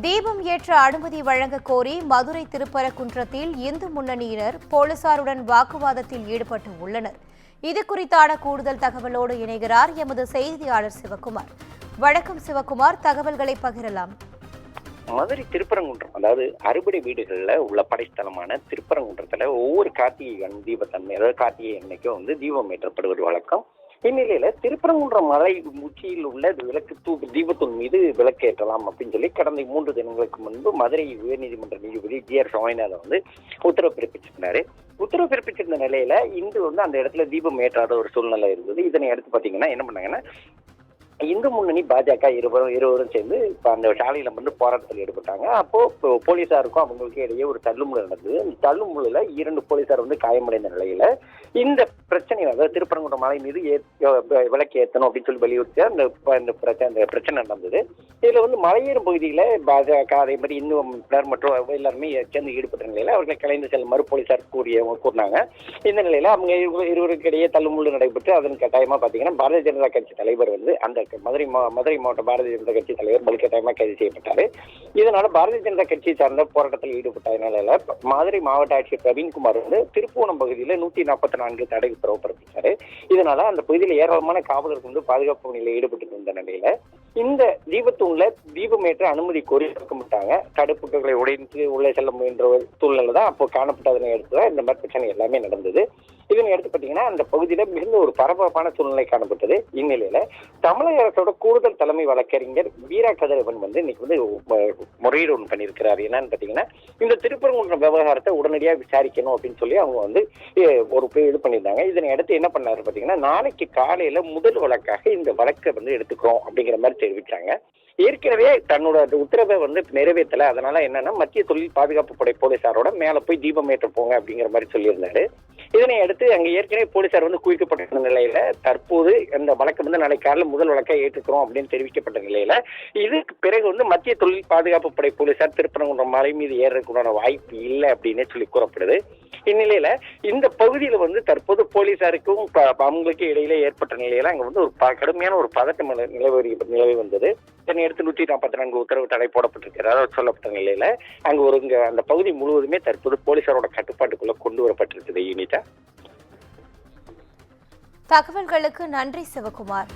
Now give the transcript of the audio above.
தீபம் ஏற்ற அனுமதி வழங்க கோரி மதுரை திருப்பரங்குன்றத்தில் இந்து முன்னணியினர் போலீசாருடன் வாக்குவாதத்தில் ஈடுபட்டு உள்ளனர். இதுகுறித்தான கூடுதல் தகவலோடு இணைகிறார் எமது செய்தியாளர் சிவகுமார். வணக்கம் சிவகுமார், தகவல்களை பகிரலாம். மதுரை திருப்பரங்குன்றம், அதாவது அறுபடை வீடுகள்ல உள்ள படைஸ்தலமான திருப்பரங்குன்றத்துல ஒவ்வொரு கார்த்திகை தீபத்தன்மை, அதாவது கார்த்திகை அன்னைக்கும் தீபம் ஏற்றப்படுவது வழக்கம். இந்நிலையில திருப்பரங்குன்றம் மலை உச்சியில் உள்ள தீபத்தின் மீது விளக்கு ஏற்றலாம் அப்படின்னு சொல்லி கடந்த 3 தினங்களுக்கு முன்பு மதுரை உயர்நீதிமன்ற நீதிபதி ஜி.ஆர். சுவாமிநாதன் உத்தரவு பிறப்பிச்சிருந்தாரு. உத்தரவு பிறப்பிச்சிருந்த நிலையில இன்று அந்த இடத்துல தீபம் ஏற்றாத ஒரு சூழ்நிலை இருந்தது. இதனை அடுத்து பாத்தீங்கன்னா என்ன பண்ணாங்கன்னா, இந்து முன்னணி பாஜக இருவரும் சேர்ந்து இப்ப அந்த சாலையில போராட்டத்தில் ஈடுபட்டாங்க. அப்போ போலீசாருக்கும் அவங்களுக்கு இடையே ஒரு தள்ளுமுறை நடந்தது. அந்த தள்ளுமுறையில 2 போலீசார் காயமடைந்த நிலையில இந்த பிரச்சனை, அதாவது திருப்பரங்குன்றம் மலை மீது விளக்கு ஏற்றணும் அப்படின்னு சொல்லி வலியுறுத்தி அந்த பிரச்சனை நடந்தது. இதுல மலையேறும் பகுதியில பாஜக அதே மாதிரி இந்து மற்றும் எல்லாருமே சேர்ந்து ஈடுபட்ட நிலையில அவர்களை கலைந்து செல்லுமாறு போலீசார் கூறினாங்க. இந்த நிலையில அவங்க இருவருக்கு இடையே தள்ளுமுள்ளு நடைபெற்று அதன் கட்டாயமா பாத்தீங்கன்னா பாரதிய ஜனதா கட்சி தலைவர் அந்த மதுரை மாவட்ட பாரதிய ஜனதா கட்சி தலைவர் வலுக்கட்டாயமா கைது செய்யப்பட்டாரு. இதனால பாரதிய ஜனதா கட்சியை சார்ந்த போராட்டத்தில் ஈடுபட்ட நிலையில மதுரை மாவட்ட ஆட்சியர் பிரவீன்குமார் திருப்பூணம் பகுதியில 144 தடை உத்தரவு பிறப்பிச்சாரு. இதனால அந்த பகுதியில் ஏராளமான காவலர்கள் பாதுகாப்பு பணியில் ஈடுபட்டு இருந்த நிலையில இந்த தீபத்தூண்ல தீபமேற்ற அனுமதி கோரி விட்டாங்க. தடுப்புகளை உடைந்து உள்ளே செல்ல முயன்ற சூழ்நிலை தான் அப்போ காணப்பட்டதனை எடுத்துதான் இந்த மாதிரி பிரச்சனை எல்லாமே நடந்தது. இதனை எடுத்து பாத்தீங்கன்னா அந்த பகுதியில மிகுந்த ஒரு பரபரப்பான சூழ்நிலை காணப்பட்டது. இந்நிலையில தமிழக அரசோட கூடுதல் தலைமை வழக்கறிஞர் வீரா கதிரவன் இன்னைக்கு முறையீடு ஒன்று பண்ணியிருக்கிறார். என்னன்னு பாத்தீங்கன்னா, இந்த திருப்பரங்குன்றம் விவகாரத்தை உடனடியாக விசாரிக்கணும் அப்படின்னு சொல்லி அவங்க ஒரு இது பண்ணியிருந்தாங்க. இதனை அடுத்து என்ன பண்ணாரு பாத்தீங்கன்னா, நாளைக்கு காலையில முதல் வழக்காக இந்த வழக்கை எடுத்துக்கிறோம் அப்படிங்கிற மாதிரி தெரிவிச்சாங்க. ஏற்கனவே தன்னோட உத்தரவை நிறைவேற்றல. அதனால என்னன்னா, மத்திய தொழில் பாதுகாப்பு படை போலீசாரோட மேல போய் தீபம் ஏற்ற போங்க அப்படிங்கிற மாதிரி சொல்லியிருந்தாரு. இதனை அடுத்து அங்க ஏற்கனவே போலீசார் குவிக்கப்பட்ட நிலையில தற்போது இந்த வழக்கு நாளைக்கு காலையில் முதல் வழக்கை ஏற்றுக்கிறோம் அப்படின்னு தெரிவிக்கப்பட்ட நிலையில இதுக்கு பிறகு மத்திய தொழில் பாதுகாப்பு படை போலீசார் திருப்பரங்குன்றம் மலை மீது ஏறக்கூடான வாய்ப்பு இல்லை அப்படின்னு சொல்லி கூறப்படுது. இந்நிலையில இந்த பகுதியில தற்போது போலீசாருக்கும் அவங்களுக்கு இடையில ஏற்பட்ட நிலையில அங்க ஒரு கடுமையான ஒரு பதட்டம் நிலவி வந்தது. இதனை அடுத்து 144 உத்தரவு தடை போடப்பட்டிருக்கிறதா சொல்லப்பட்ட நிலையில அங்க அந்த பகுதி முழுவதுமே தற்போது போலீசாரோட கட்டுப்பாட்டுக்குள்ள கொண்டு வரப்பட்டிருக்குது. யூனிட்டா தகவல்களுக்கு நன்றி சிவகுமார்.